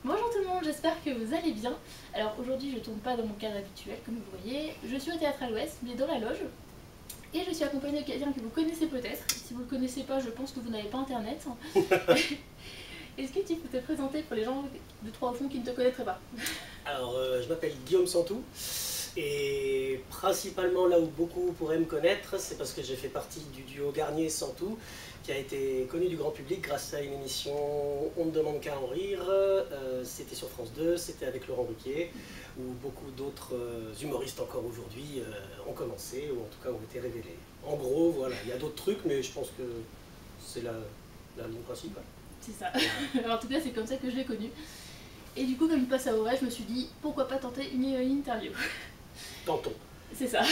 Bonjour tout le monde, j'espère que vous allez bien. Alors aujourd'hui je ne tourne pas dans mon cadre habituel comme vous voyez, je suis au Théâtre à l'Ouest mais dans la loge et je suis accompagnée de quelqu'un que vous connaissez peut-être. Si vous ne le connaissez pas, je pense que vous n'avez pas internet. Est-ce que tu peux te présenter pour les gens de Trois au fond qui ne te connaîtraient pas? Alors je m'appelle Guillaume Santou et principalement là où beaucoup pourraient me connaître, c'est parce que j'ai fait partie du duo Garnier-Santou qui a été connu du grand public grâce à une émission On ne demande qu'à en rire. C'était sur France 2, c'était avec Laurent Ruquier, où beaucoup d'autres humoristes encore aujourd'hui ont commencé, ou en tout cas ont été révélés. En gros, voilà, il y a d'autres trucs, mais je pense que c'est la ligne principale. C'est ça. Alors, en tout cas, c'est comme ça que je l'ai connu. Et du coup, comme il passe à Auray, je me suis dit, pourquoi pas tenter une interview. Tentons. C'est ça.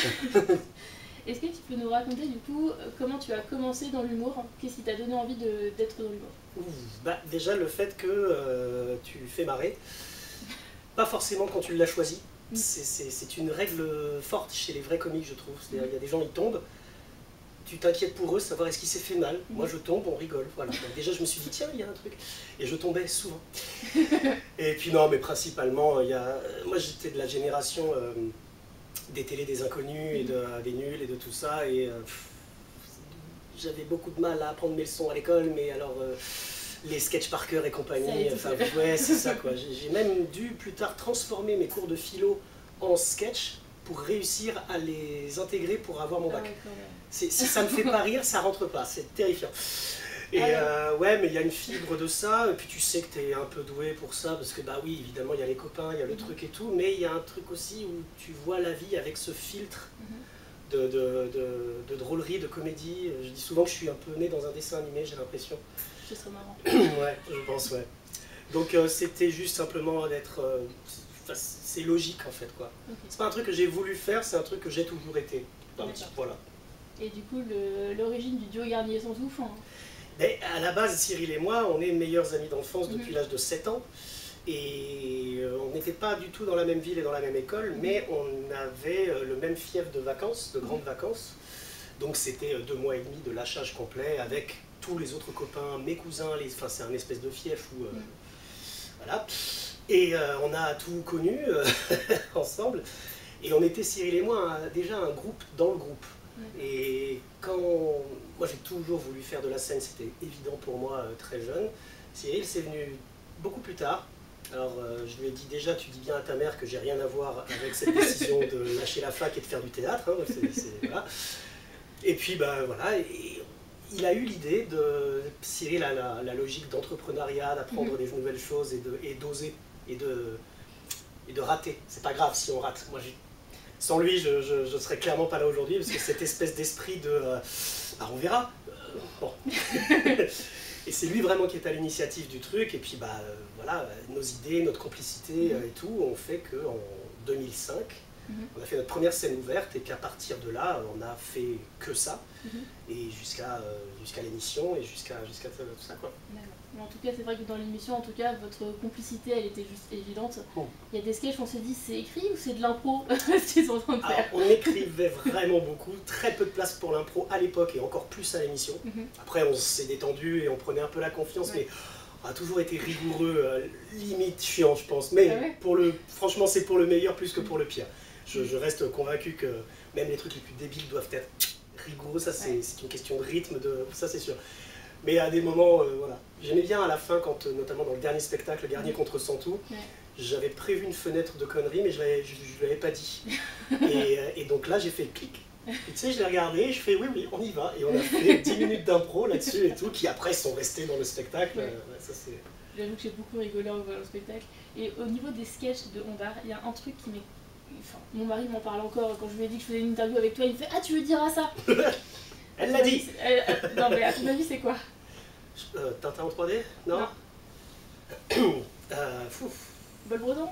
Est-ce que tu peux nous raconter du coup comment tu as commencé dans l'humour? Qu'est-ce qui t'a donné envie d'être dans l'humour? Bah, déjà le fait que tu fais marrer, pas forcément quand tu l'as choisi, c'est une règle forte chez les vrais comiques je trouve. C'est-à-dire il y a des gens ils tombent, tu t'inquiètes pour eux, savoir est-ce qu'il s'est fait mal, moi je tombe, on rigole, voilà. Donc déjà je me suis dit tiens il y a un truc, et je tombais souvent. Et puis non mais principalement, moi j'étais de la génération des télés des inconnus et des nuls et de tout ça, et j'avais beaucoup de mal à apprendre mes leçons à l'école, mais alors les sketchs par cœur et compagnie, enfin ouais c'est ça quoi. J'ai même dû plus tard transformer mes cours de philo en sketch pour réussir à les intégrer pour avoir mon bac. Si ça me fait pas rire, ça rentre pas, c'est terrifiant. Et ouais, mais il y a une fibre de ça, et puis tu sais que tu es un peu doué pour ça, parce que bah oui, évidemment, il y a les copains, il y a le truc et tout, mais il y a un truc aussi où tu vois la vie avec ce filtre de drôlerie, de comédie. Je dis souvent que je suis un peu né dans un dessin animé, j'ai l'impression. Ce serait marrant. Ouais, je pense, ouais. Donc c'était juste simplement d'être... c'est logique en fait, quoi. Okay. C'est pas un truc que j'ai voulu faire, c'est un truc que j'ai toujours été. Voilà. Et du coup, l'origine du duo Garnier-Santou, mais à la base, Cyril et moi, on est meilleurs amis d'enfance depuis l'âge de 7 ans. Et on n'était pas du tout dans la même ville et dans la même école, mais on avait le même fief de vacances, de grandes vacances. Donc c'était 2 mois et demi de lâchage complet avec tous les autres copains, mes cousins, enfin c'est un espèce de fief où... voilà. Et on a tout connu ensemble. Et on était, Cyril et moi, déjà un groupe dans le groupe. Et quand... Moi j'ai toujours voulu faire de la scène, c'était évident pour moi très jeune. Cyril c'est venu beaucoup plus tard. Alors je lui ai dit déjà, tu dis bien à ta mère que j'ai rien à voir avec cette décision de lâcher la fac et de faire du théâtre. Hein, voilà. Et puis bah voilà, et il a eu l'idée de... Cyril a la logique d'entrepreneuriat, d'apprendre des nouvelles choses et d'oser et de rater. C'est pas grave si on rate. Moi, sans lui, je serais clairement pas là aujourd'hui, parce que cette espèce d'esprit de... bah, on verra. Bon. Et c'est lui vraiment qui est à l'initiative du truc, et puis bah, voilà, nos idées, notre complicité et tout, ont fait qu'en 2005, on a fait notre première scène ouverte, et qu'à partir de là, on a fait que ça, et jusqu'à l'émission, et jusqu'à tout ça, quoi. En tout cas, c'est vrai que dans l'émission, en tout cas, votre complicité, elle était juste évidente. Il y a des sketchs, on s'est dit, c'est écrit ou c'est de l'impro ce qu'ils sont en train de faire? Alors, on écrivait vraiment beaucoup, très peu de place pour l'impro à l'époque, et encore plus à l'émission. Après, on s'est détendu et on prenait un peu la confiance, mais on a toujours été rigoureux, limite chiant, je pense. Mais franchement, c'est pour le meilleur plus que pour le pire. Je reste convaincu que même les trucs les plus débiles doivent être rigoureux, ça c'est une question de rythme, ça c'est sûr. Mais à des moments, voilà. J'aimais bien à la fin, quand, notamment dans le dernier spectacle, Garnier contre Santou, j'avais prévu une fenêtre de conneries, mais je ne lui avais pas dit. Et donc là, j'ai fait clic. Et tu sais, je l'ai regardé, et je fais oui, on y va. Et on a fait 10 minutes d'impro là-dessus et tout, qui après sont restés dans le spectacle. J'avoue que j'ai beaucoup rigolé en voyant le spectacle. Et au niveau des sketchs de Ondar, il y a un truc qui m'est... Enfin, mon mari m'en parle encore, quand je lui ai dit que je faisais une interview avec toi, il me fait « Ah, tu veux dire à ça ?» Elle l'a dit. Non mais à ton avis c'est quoi? Tintin en 3D? Non. Bol breton?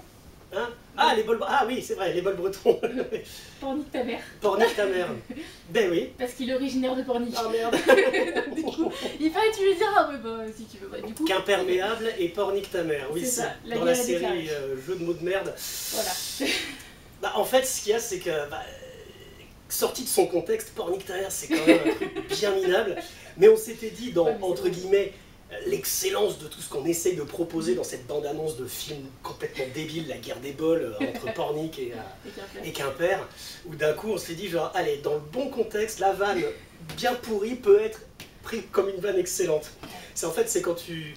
Hein? Ah, les bols... Ah oui, c'est vrai, les bols bretons. Pornic ta mère. Pornic ta mère. Ben oui. Parce qu'il est originaire de Pornic. Ah merde. Du coup, il fallait que tu lui dises, ah ouais, bah si tu veux. Bah, du coup... Qu'imperméable et Pornic ta mère. Oui, c'est dans la série Jeu de mots de merde. Voilà. Bah, en fait, ce qu'il y a, c'est que... sorti de son contexte, Pornic ta mère, c'est quand même un truc bien minable. Mais on s'était dit, dans, entre guillemets, l'excellence de tout ce qu'on essaye de proposer dans cette bande-annonce de film complètement débile, La guerre des bols, entre Pornic et Quimper, où d'un coup on s'est dit genre, allez, dans le bon contexte, la vanne bien pourrie peut être prise comme une vanne excellente. C'est en fait, c'est quand tu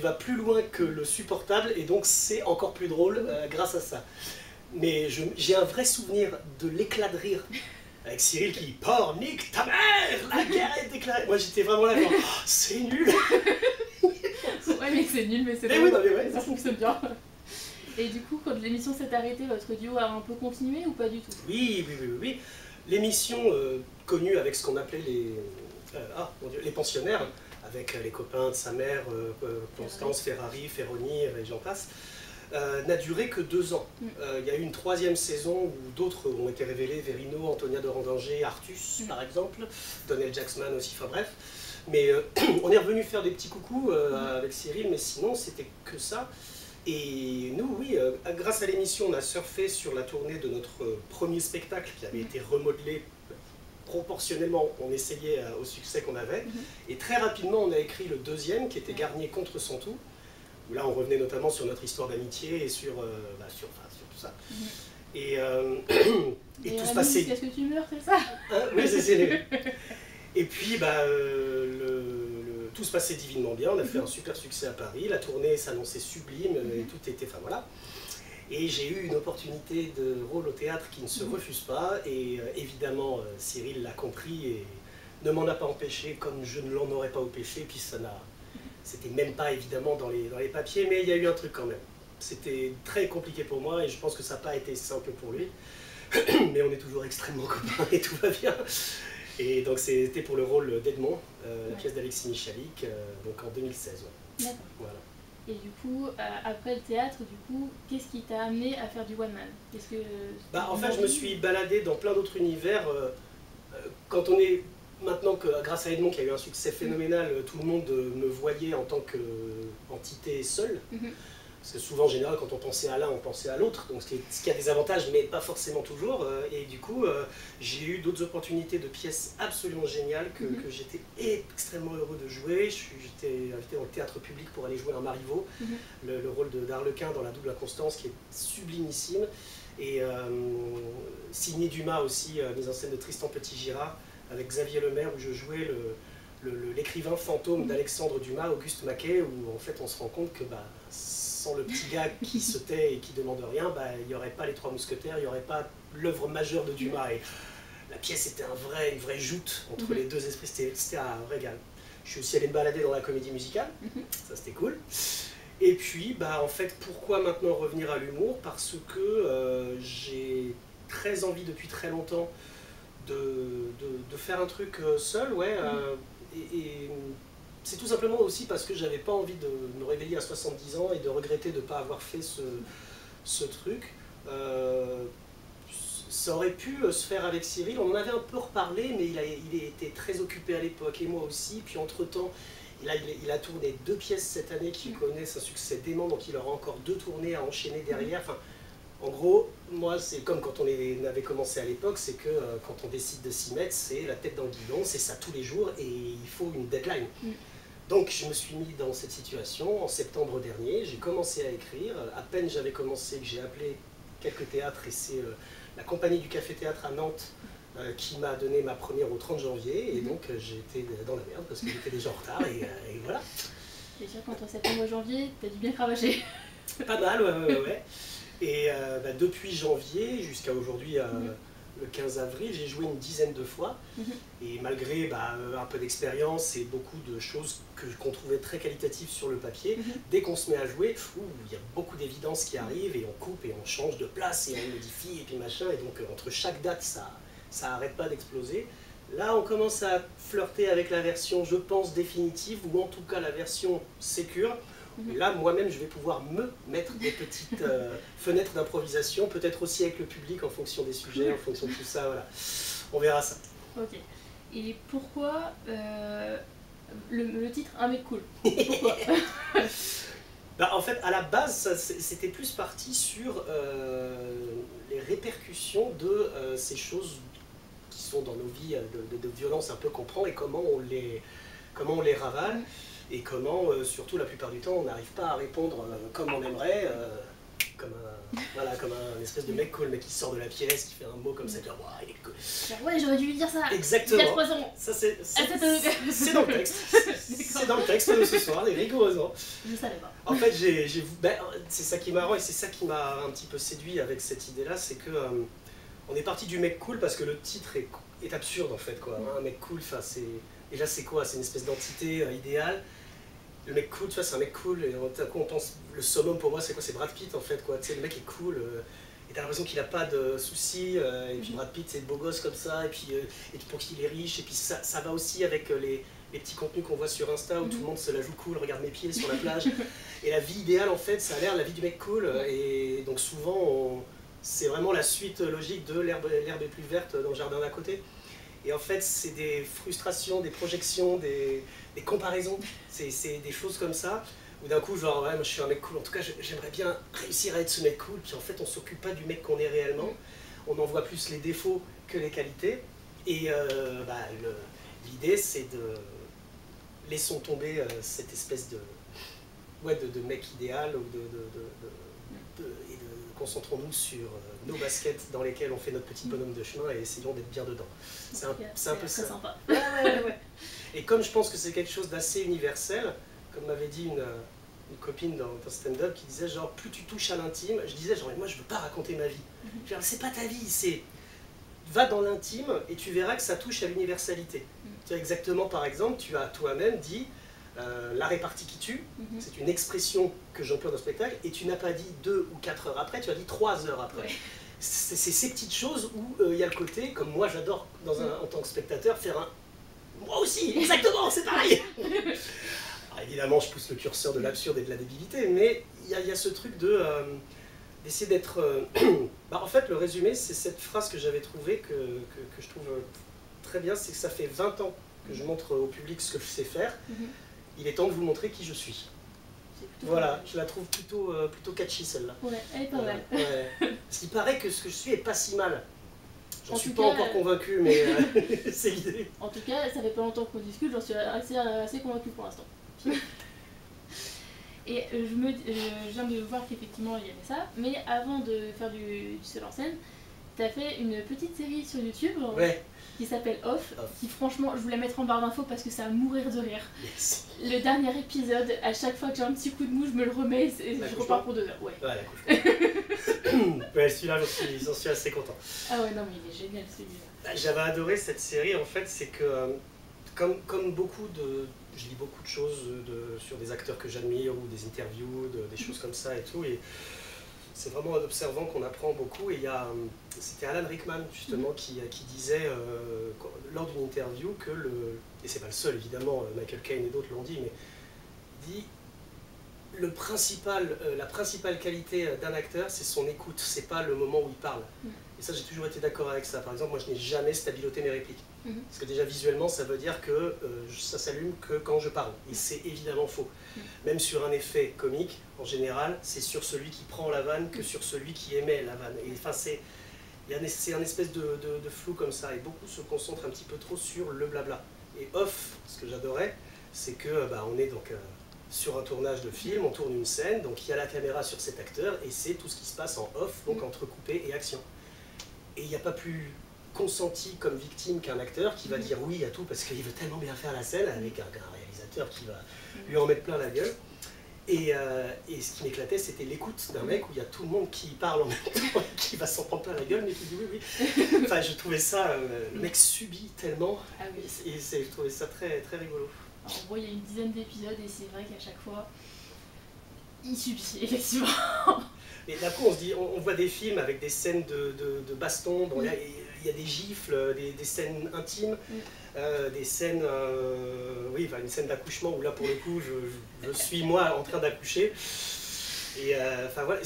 vas plus loin que le supportable, et donc c'est encore plus drôle grâce à ça. Mais j'ai un vrai souvenir de l'éclat de rire avec Cyril qui « Pornic, ta mère, la guerre est déclarée !» Moi j'étais vraiment là, genre oh, « C'est nul !» Ouais mais c'est nul, mais c'est drôle, oui, ouais, ça fonctionne bien. Et du coup, quand l'émission s'est arrêtée, votre duo a un peu continué ou pas du tout? Oui. L'émission connue avec ce qu'on appelait les pensionnaires, avec les copains de sa mère, Constance, Ferrari, Ferroni, et j'en passe, n'a duré que 2 ans. Il y a eu une 3e saison où d'autres ont été révélés, Verino, Antonia de Randanger, Artus par exemple, Donnell Jacksman aussi, enfin bref. Mais on est revenu faire des petits coucous avec Cyril, mais sinon c'était que ça. Et nous, oui, grâce à l'émission, on a surfé sur la tournée de notre premier spectacle qui avait été remodelé proportionnellement, on essayait au succès qu'on avait. Et très rapidement, on a écrit le 2e qui était Garnier contre Santou, où là on revenait notamment sur notre histoire d'amitié et sur tout ça. Et tout se passait... Est-ce que tu meurs, c'est ça? Oui, c'est... Et puis, tout se passait divinement bien, on a fait un super succès à Paris, la tournée s'annonçait sublime, et tout était... Enfin voilà. Et j'ai eu une opportunité de rôle au théâtre qui ne se refuse pas, et évidemment, Cyril l'a compris et ne m'en a pas empêché, comme je ne l'en aurais pas empêché, puis ça n'a... C'était même pas évidemment dans les papiers, mais il y a eu un truc quand même. C'était très compliqué pour moi, et je pense que ça n'a pas été simple pour lui. Mais on est toujours extrêmement copains, et tout va bien. Et donc c'était pour le rôle d'Edmond, la pièce d'Alexis Michalik, donc en 2016. D'accord. Voilà. Et du coup, après le théâtre, qu'est-ce qui t'a amené à faire du one man? En fait, je me suis baladé dans plein d'autres univers. Quand on est... Maintenant que grâce à Edmond qui a eu un succès phénoménal, tout le monde me voyait en tant qu'entité seule. Parce que souvent, en général, quand on pensait à l'un, on pensait à l'autre. Donc ce qui a des avantages, mais pas forcément toujours. Et du coup, j'ai eu d'autres opportunités de pièces absolument géniales que j'étais extrêmement heureux de jouer. J'étais invité dans le théâtre public pour aller jouer un Marivaux, le rôle d'Arlequin dans La Double Inconstance, qui est sublimissime. Et signé Dumas aussi, mise en scène de Tristan Petit-Girard, avec Xavier Lemaire, où je jouais l'écrivain fantôme d'Alexandre Dumas, Auguste Maquet, où en fait on se rend compte que sans le petit gars qui se tait et qui demande rien, il n'y aurait pas les Trois Mousquetaires, il n'y aurait pas l'œuvre majeure de Dumas. Et la pièce était une vraie joute entre les deux esprits, c'était un régal. Je suis aussi allé me balader dans la comédie musicale, ça c'était cool. Et puis, en fait, pourquoi maintenant revenir à l'humour? Parce que j'ai très envie depuis très longtemps de faire un truc seul, et c'est tout simplement aussi parce que j'avais pas envie de me réveiller à 70 ans et de regretter de ne pas avoir fait ce truc. Ça aurait pu se faire avec Cyril, on en avait un peu reparlé, mais il était très occupé à l'époque, et moi aussi, puis entre-temps, il a tourné 2 pièces cette année qui connaissent un succès dément, donc il aura encore 2 tournées à enchaîner derrière. Enfin, en gros, moi, c'est comme quand on avait commencé à l'époque, c'est que quand on décide de s'y mettre, c'est la tête dans le guidon, c'est ça tous les jours, et il faut une deadline. Donc je me suis mis dans cette situation en septembre dernier, j'ai commencé à écrire, à peine j'avais commencé que j'ai appelé quelques théâtres, et c'est la compagnie du Café Théâtre à Nantes qui m'a donné ma première au 30 janvier, et donc j'étais dans la merde parce que j'étais déjà en retard, et voilà. C'est sûr qu'entre septembre et janvier, t'as dû bien cravacher. Pas mal, ouais. Et depuis janvier jusqu'à aujourd'hui, le 15 avril, j'ai joué une dizaine de fois. Et malgré un peu d'expérience et beaucoup de choses qu'on trouvait très qualitatives sur le papier, dès qu'on se met à jouer, il y a beaucoup d'évidences qui arrivent, et on coupe et on change de place et on modifie et puis machin. Et donc entre chaque date, ça arrête pas d'exploser. Là, on commence à flirter avec la version, je pense, définitive, ou en tout cas la version sécure. Là, moi-même, je vais pouvoir me mettre des petites fenêtres d'improvisation, peut-être aussi avec le public en fonction des sujets, en fonction de tout ça, voilà. On verra ça. Ok. Et pourquoi le titre Un mec cool? Pourquoi? En fait, à la base, c'était plus parti sur les répercussions de ces choses qui sont dans nos vies de violence un peu qu'on prend, et comment on les ravale. et comment, surtout la plupart du temps, on n'arrive pas à répondre comme on aimerait, comme un espèce de mec cool, mais qui sort de la pièce, qui fait un mot comme ça, genre, wow, il est cool. Genre, ouais, j'aurais dû lui dire ça. Exactement. Il y a 3 ans. Ça, c'est dans le texte. C'est dans le texte de ce soir, rigoureusement. Je savais pas. En fait, c'est ça qui est marrant et c'est ça qui m'a un petit peu séduit avec cette idée-là, c'est que on est parti du mec cool parce que le titre est absurde en fait, quoi. Un mec cool, déjà c'est quoi? C'est une espèce d'entité idéale. Le mec cool, tu vois, c'est un mec cool, et tout à coup on pense, le summum pour moi c'est quoi? C'est Brad Pitt en fait, quoi. Tu sais, le mec est cool, et t'as l'impression qu'il a pas de soucis, et puis Brad Pitt c'est le beau gosse comme ça, et puis pour qu'il est riche, et puis ça va aussi avec les petits contenus qu'on voit sur Insta où tout le monde se la joue cool, regarde mes pieds sur la plage. Et la vie idéale en fait, ça a l'air la vie du mec cool, et donc souvent c'est vraiment la suite logique de l'herbe est plus verte dans le jardin d'à côté. Et en fait, c'est des frustrations, des projections, des comparaisons, c'est des choses comme ça, où d'un coup, genre, ouais, moi je suis un mec cool, en tout cas, j'aimerais bien réussir à être ce mec cool, puis en fait, on s'occupe pas du mec qu'on est réellement, on en voit plus les défauts que les qualités, et l'idée, c'est de laissons tomber cette espèce de mec idéal, ou et concentrons-nous sur nos baskets dans lesquelles on fait notre petit bonhomme de chemin et essayons d'être bien dedans. C'est un peu ça. Sympa. Ouais. Et comme je pense que c'est quelque chose d'assez universel, comme m'avait dit une copine dans stand-up qui disait genre plus tu touches à l'intime, je disais genre moi je veux pas raconter ma vie. Genre c'est pas ta vie, c'est va dans l'intime et tu verras que ça touche à l'universalité. Tu vois exactement par exemple, tu as toi-même dit la répartie qui tue, c'est une expression que j'emploie dans le spectacle, et tu n'as pas dit 2 ou 4 heures après, tu as dit 3 heures après. Ouais. C'est ces petites choses où il y a le côté, comme moi j'adore en tant que spectateur, faire un... Moi aussi, exactement, c'est pareil. Alors, évidemment, je pousse le curseur de l'absurde et de la débilité, mais il y a ce truc d'essayer d'être... en fait, le résumé, c'est cette phrase que j'avais trouvée, que je trouve très bien, c'est que ça fait 20 ans que je montre au public ce que je sais faire. Il est temps de vous montrer qui je suis. Voilà, je la trouve plutôt catchy celle-là. Ouais, elle est pas mal. Ouais. Parce qu'il paraît que ce que je suis est pas si mal. J'en suis pas encore convaincu, mais c'est l'idée. En tout cas, ça fait pas longtemps qu'on discute, j'en suis assez convaincu pour l'instant. Et je viens de voir qu'effectivement il y avait ça, mais avant de faire du seul en scène, tu as fait une petite série sur YouTube. Ouais. Qui s'appelle Off, qui franchement, je voulais mettre en barre d'infos parce que ça va mourir de rire. Yes. Le dernier épisode, à chaque fois que j'ai un petit coup de mou, je me le remets et je repars pour 2 heures. Ouais, ouais, celui-là, j'en suis assez content. Ah ouais, non mais il est génial celui-là. J'avais adoré cette série, en fait, c'est que comme beaucoup de... Je lis beaucoup de choses sur des acteurs que j'admire ou des interviews, des choses comme ça et tout. Et c'est vraiment en observant qu'on apprend beaucoup. Et c'était Alan Rickman justement qui disait lors d'une interview que et c'est pas le seul évidemment, Michael Caine et d'autres l'ont dit, mais il dit la principale qualité d'un acteur, c'est son écoute, c'est pas le moment où il parle. Et ça, j'ai toujours été d'accord avec ça. Par exemple, moi je n'ai jamais stabiloté mes répliques. Parce que déjà visuellement, ça veut dire que ça s'allume que quand je parle. Et c'est évidemment faux. Même sur un effet comique, en général, c'est sur celui qui prend la vanne que sur celui qui émet la vanne. Et enfin, c'est un espèce de flou comme ça. Et beaucoup se concentrent un petit peu trop sur le blabla. Et Off, ce que j'adorais, c'est que on est donc sur un tournage de film, on tourne une scène, donc il y a la caméra sur cet acteur, et c'est tout ce qui se passe en off, donc entrecoupé et action. Et il n'y a pas plus consenti comme victime qu'un acteur qui va dire oui à tout parce qu'il veut tellement bien faire la scène avec un réalisateur qui va lui en mettre plein la gueule. Et ce qui m'éclatait, c'était l'écoute d'un mec où il y a tout le monde qui parle en même temps, qui va s'en prendre plein la gueule, mais qui dit oui. Enfin, je trouvais ça, le mec subit tellement, et je trouvais ça très, très rigolo. Alors, en gros, il y a une dizaine d'épisodes et c'est vrai qu'à chaque fois, il subit, effectivement. Et d'un coup, on voit des films avec des scènes de baston, dont il y a des gifles, des scènes intimes, des scènes, une scène d'accouchement où là, pour le coup, je suis moi en train d'accoucher. Et voilà,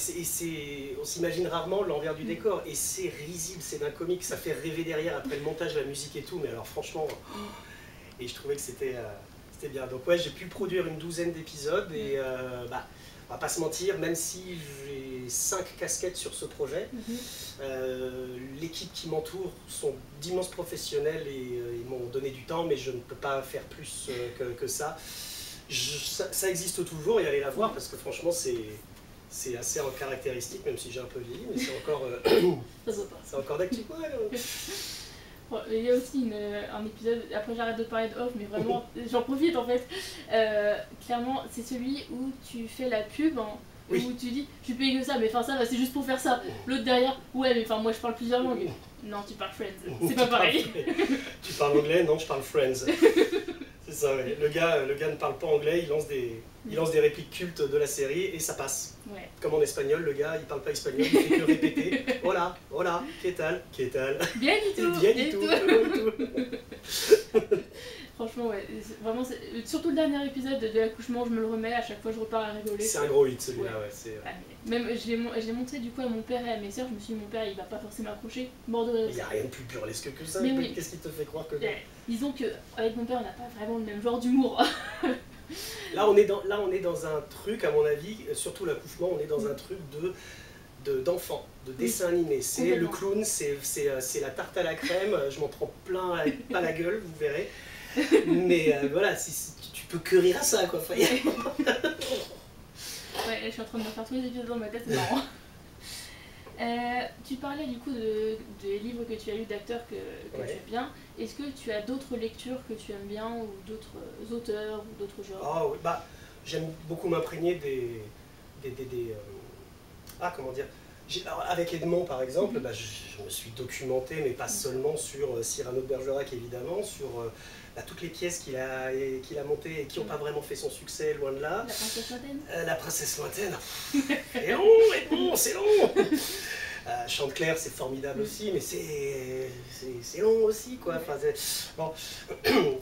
on s'imagine rarement l'envers du décor, et c'est risible, c'est d'un comique, ça fait rêver derrière après le montage, la musique et tout, mais alors franchement, et je trouvais que c'était bien. Donc ouais, j'ai pu produire une douzaine d'épisodes, et on va pas se mentir, même si j'ai 5 casquettes sur ce projet, l'équipe qui m'entoure sont d'immenses professionnels et ils m'ont donné du temps, mais je ne peux pas faire plus que ça. Ça existe toujours et allez la voir parce que franchement c'est assez caractéristique, même si j'ai un peu vieilli, mais c'est encore, c'est encore d'actu. Bon, il y a aussi un épisode, après j'arrête de parler de off, mais vraiment j'en profite en fait. Clairement, c'est celui où tu fais la pub, hein, oui. où tu dis tu payes que ça, mais enfin ça c'est juste pour faire ça. L'autre derrière, ouais, mais enfin moi je parle plusieurs langues. Non, tu parles Friends, c'est pas pareil. Tu parles anglais? Non, je parle Friends. C'est ça, ouais. Le gars ne parle pas anglais, il lance des répliques cultes de la série et ça passe. Ouais. Comme en espagnol, le gars il parle pas espagnol, il fait que répéter hola, hola, ¿qué tal? ¿Qué tal? Bien du tout, bien du tout. Franchement, ouais, vraiment, surtout le dernier épisode de l'accouchement, je me le remets, à chaque fois je repars à rigoler. C'est un gros hit celui-là, ouais. Même je l'ai montré du coup à mon père et à mes soeurs, je me suis dit mon père il va pas forcément accrocher, mort de rire. Il n'y a rien de plus burlesque que ça, oui. Qu'est-ce qui te fait croire que... Disons qu'avec mon père on n'a pas vraiment le même genre d'humour. Là on est dans un truc, à mon avis, surtout l'accouchement, on est dans un truc d'enfant, de dessin animé. C'est le clown, c'est la tarte à la crème, je m'en prends pas la gueule, vous verrez. Mais voilà, tu peux que rire à ça, quoi. Ouais, je suis en train de me faire tous les épisodes dans ma tête, c'est marrant. Tu parlais du coup des livres que tu as lus d'acteurs que tu aimes bien. Est-ce que tu as d'autres lectures que tu aimes bien, ou d'autres auteurs, ou d'autres genres? Ah oui, bah, j'aime beaucoup m'imprégner comment dire, alors, avec Edmond par exemple, bah, je me suis documenté, mais pas seulement sur Cyrano de Bergerac évidemment, sur toutes les pièces qu'il a montées et qui n'ont pas vraiment fait son succès, loin de là. La princesse lointaine. La princesse lointaine, c'est long, Edmond, c'est long. Chanteclair, c'est formidable aussi, mais c'est long aussi, quoi. Enfin, bon.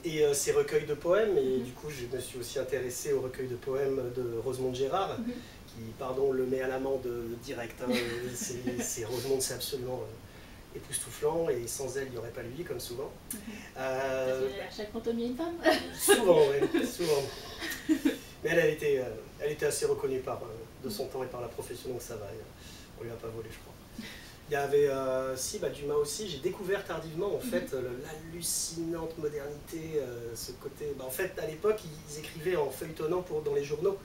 Et ces recueils de poèmes, et du coup, je me suis aussi intéressé au recueil de poèmes de Rosemonde Gérard, qui, pardon, le met à l'amende direct. Hein. Rosemonde, c'est absolument époustouflant, et sans elle, il n'y aurait pas lui, comme souvent. Parce qu'à chaque fantôme, il y a une femme. Souvent, oui, souvent. Mais elle était assez reconnue de son temps et par la profession, donc ça va, on lui a pas volé, je crois. Il y avait, Dumas aussi, j'ai découvert tardivement en fait l'hallucinante modernité, ce côté... en fait, à l'époque, ils écrivaient en feuilletonnant dans les journaux,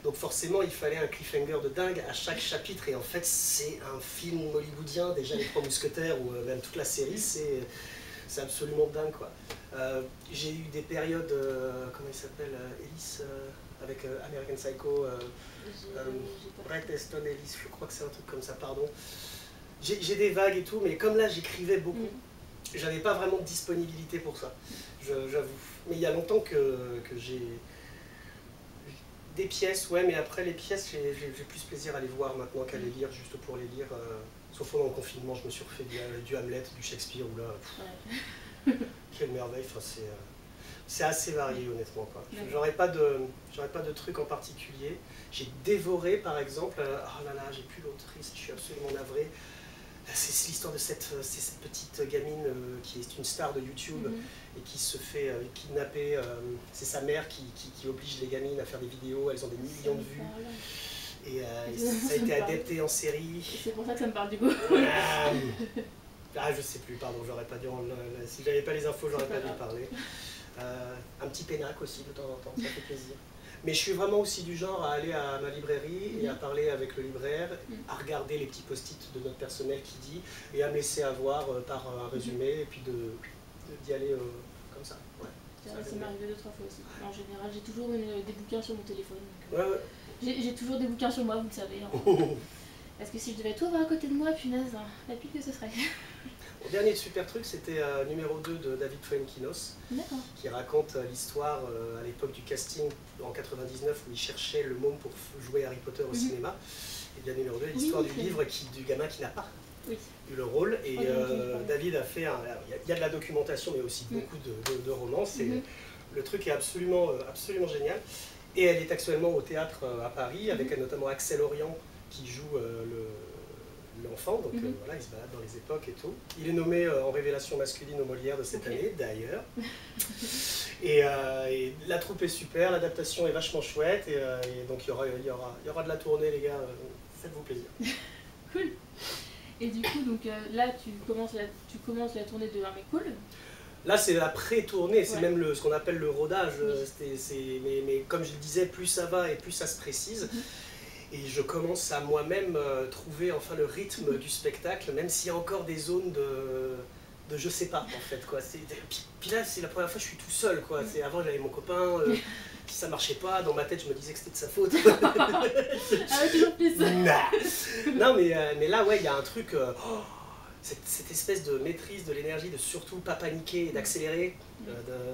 donc forcément, il fallait un cliffhanger de dingue à chaque chapitre, et en fait, c'est un film hollywoodien, déjà Les Trois Mousquetaires, ou même toute la série, c'est absolument dingue, quoi. J'ai eu des périodes, comment il s'appelle, Ellis, avec American Psycho, Bret Easton Ellis, je crois que c'est un truc comme ça, pardon. J'ai des vagues et tout, mais comme là j'écrivais beaucoup, j'avais pas vraiment de disponibilité pour ça, j'avoue. Mais il y a longtemps que j'ai des pièces, ouais, mais après les pièces, j'ai plus plaisir à les voir maintenant qu'à les lire, juste pour les lire. Sauf pendant le confinement, je me suis refait du Hamlet, du Shakespeare, ou là, quelle merveille, enfin, c'est assez varié honnêtement, quoi. J'aurais pas de truc en particulier. J'ai dévoré par exemple, oh là là, j'ai plus l'autrice, je suis absolument navré. C'est l'histoire de cette petite gamine qui est une star de YouTube et qui se fait kidnapper. C'est sa mère qui oblige les gamines à faire des vidéos, elles ont des millions de vues. Et ça a été adapté en série. C'est pour ça que ça me parle du coup. Je sais plus, pardon, j'aurais pas dû si j'avais pas les infos, j'aurais pas dû parler. Un petit pénac aussi de temps en temps, ça fait plaisir. Mais je suis vraiment aussi du genre à aller à ma librairie et à parler avec le libraire, à regarder les petits post-it de notre personnel qui dit, et à me laisser avoir par un résumé, et puis d'y aller comme ça. Ouais. Ça m'est arrivé 2-3 fois aussi. En général, j'ai toujours des bouquins sur mon téléphone. Ouais. J'ai toujours des bouquins sur moi, vous le savez. Hein. Parce que si je devais tout avoir à côté de moi, punaise, la pire que ce serait. Le dernier super truc, c'était numéro 2 de David Fuenkinos, qui raconte l'histoire à l'époque du casting en 99 où il cherchait le môme pour jouer Harry Potter au cinéma. Et bien numéro 2, l'histoire du livre du gamin qui n'a pas eu le rôle. Et David a fait, il y a de la documentation mais aussi beaucoup de romans. Le truc est absolument génial. Et elle est actuellement au théâtre à Paris avec notamment Axel Orion qui joue l'enfant, donc voilà, il se balade dans les époques et tout. Il est nommé en révélation masculine au Molière de cette année, d'ailleurs. Et la troupe est super, l'adaptation est vachement chouette, et donc il y aura de la tournée, les gars, faites-vous plaisir. Cool. Et du coup, donc, là, tu commences la tournée de Un mec cool. Là, c'est la pré-tournée, c'est Ouais. même ce qu'on appelle le rodage. Oui. Mais comme je le disais, plus ça va et plus ça se précise. Et je commence à moi-même trouver enfin le rythme du spectacle, même s'il y a encore des zones de je sais pas en fait. Quoi. Puis là, c'est la première fois que je suis tout seul. Quoi. Avant, j'avais mon copain, si ça marchait pas, dans ma tête, je me disais que c'était de sa faute. Ah ouais, toujours plus. Non, mais là, ouais, il y a un truc. Cette espèce de maîtrise de l'énergie, de surtout pas paniquer et d'accélérer,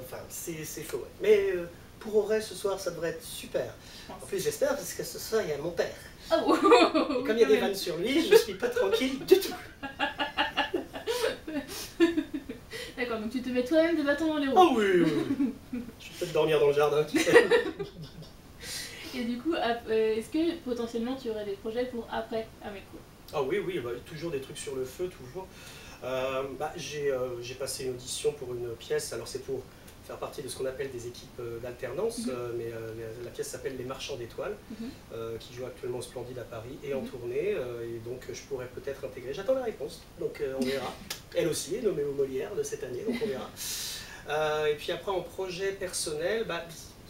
enfin c'est chaud. Ouais. Mais pour Aurel ce soir, ça devrait être super. En plus, j'espère parce que ce soir, il y a mon père. Oh. Et comme il y a des vannes sur lui, je suis pas tranquille du tout. D'accord, donc tu te mets toi-même des bâtons dans les roues. Oh oui, oui, oui. Je vais peut-être dormir dans le jardin, tu sais. Et du coup, est-ce que potentiellement tu aurais des projets pour après Ameco? Ah oui, oui, bah, toujours des trucs sur le feu, toujours. J'ai passé une audition pour une pièce, alors c'est pour faire partie de ce qu'on appelle des équipes d'alternance, mais la pièce s'appelle Les Marchands d'étoiles, qui joue actuellement au Splendide à Paris et en tournée, et donc je pourrais peut-être intégrer, j'attends la réponse, donc on verra. Elle aussi est nommée au Molière de cette année, donc on verra. Et puis après en projet personnel,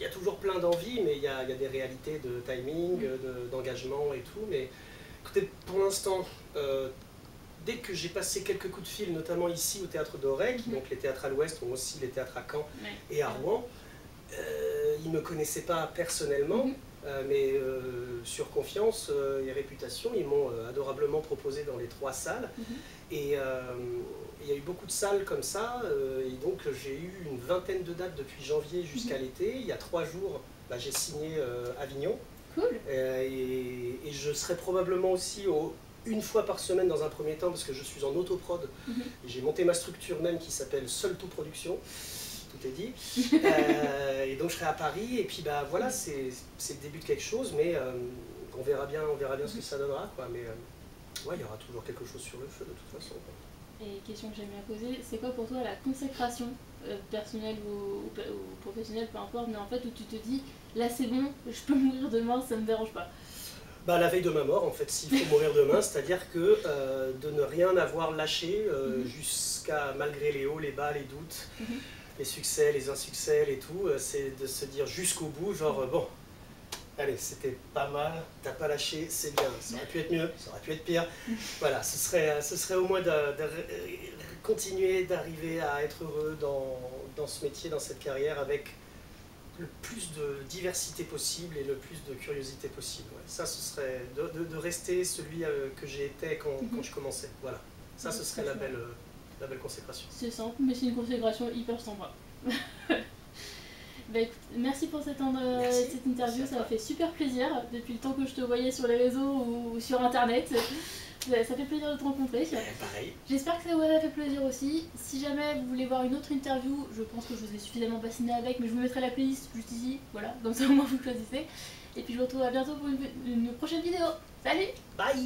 il y a toujours plein d'envies, mais il y a des réalités de timing, d'engagement et tout, mais écoutez, pour l'instant, dès que j'ai passé quelques coups de fil, notamment ici au Théâtre d'Auray, qui donc les théâtres à l'Ouest ont aussi les théâtres à Caen et à Rouen, ils ne me connaissaient pas personnellement, mais sur confiance et réputation, ils m'ont adorablement proposé dans les 3 salles. Et il y a eu beaucoup de salles comme ça, et donc j'ai eu une vingtaine de dates depuis janvier jusqu'à l'été. Il y a 3 jours, j'ai signé Avignon. Cool. Et je serai probablement aussi une fois par semaine dans un premier temps parce que je suis en autoprod. J'ai monté ma structure même qui s'appelle Seul Tout Production, tout est dit. Et donc je serai à Paris et puis voilà, c'est le début de quelque chose, mais on verra bien ce que ça donnera, quoi. Mais ouais, il y aura toujours quelque chose sur le feu de toute façon, quoi. Et question que j'aime bien poser, c'est quoi pour toi la consécration personnelle ou professionnelle, peu importe, mais en fait où tu te dis là c'est bon, je peux mourir demain, ça me dérange pas? La veille de ma mort, en fait, s'il faut mourir demain, c'est-à-dire que de ne rien avoir lâché jusqu'à, malgré les hauts, les bas, les doutes, les succès, les insuccès et tout, c'est de se dire jusqu'au bout, genre bon, allez, c'était pas mal, t'as pas lâché, c'est bien, ça aurait pu être mieux, ça aurait pu être pire. Voilà, ce serait au moins de continuer d'arriver à être heureux dans ce métier, dans cette carrière, avec le plus de diversité possible et le plus de curiosité possible. Ouais. Ça, ce serait de rester celui que j'ai été quand je commençais. Voilà. Ça, ce serait la belle consécration. C'est simple, mais c'est une consécration hyper sympa. Écoute, merci pour cette interview, ça m'a fait super plaisir depuis le temps que je te voyais sur les réseaux ou sur internet. Ça fait plaisir de te rencontrer. Pareil. J'espère que ça vous a fait plaisir aussi. Si jamais vous voulez voir une autre interview, je pense que je vous ai suffisamment fasciné avec, mais je vous mettrai la playlist juste ici, voilà, comme ça au moins vous choisissez. Et puis je vous retrouve à bientôt pour une prochaine vidéo. Salut! Bye!